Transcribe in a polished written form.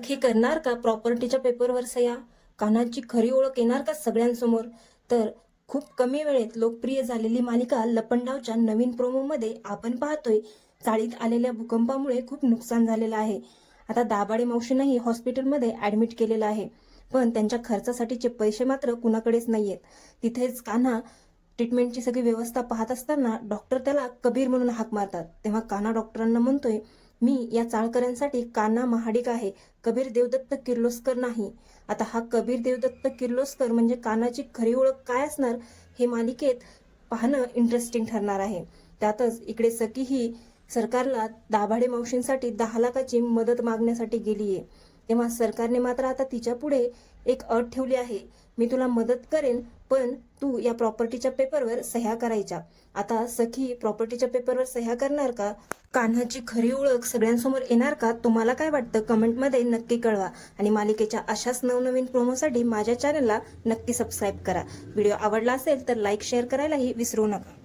सखी करणार का प्रॉपर्टीच्या पेपरवर सह्या? कान्हाची खरी ओळख येणार का सगळ्यांसमोर? तर खूप कमी वेळेत लोकप्रिय झालेली मालिका लपंडावच्या नवीन प्रोमोमध्ये आपण पाहतोय चाळीत आलेल्या भूकंपामुळे खूप नुकसान झालेलं आहे. आता दाभाडे मावशींनाही हॉस्पिटलमध्ये ऍडमिट केलेलं आहे, पण त्यांच्या खर्चासाठीचे पैसे मात्र कुणाकडेच नाहीयेत. तिथेच कान्हा ट्रीटमेंटची सगळी व्यवस्था पाहत असताना डॉक्टर त्याला कबीर म्हणून हाक मारतात. तेव्हा कान्हा डॉक्टरांना म्हणतोय, मी या चाळकऱ्यांसाठी कान्हा महाडिक आहे, कबीर देवदत्त किर्लोस्कर नाही. आता हा कबीर देवदत्त किर्लोस्कर म्हणजे कान्हाची खरी ओळख काय असणार हे मालिकेत पाहणं इंटरेस्टिंग ठरणार आहे. त्यातच इकडे सखी ही सरकारला दाभाडे मावशींसाठी 10 लाखाची मदत मागण्यासाठी गेलीये. तेव्हा सरकारने मात्र आता तिच्या पुढे एक अट ठेवली आहे, मी तुला मदत करेन, पण तू या प्रॉपर्टीच्या पेपरवर सह्या करायच्या. आता सखी प्रॉपर्टीच्या पेपरवर सह्या करणार का? कान्हाची खरी ओळख सगळ्यांसमोर येणार का? तुम्हाला काय वाटतं कमेंटमध्ये नक्की कळवा. आणि मालिकेच्या अशाच नवनवीन प्रोमोसाठी माझ्या चॅनलला नक्की सबस्क्राईब करा. व्हिडिओ आवडला असेल तर लाईक शेअर करायलाही विसरू नका.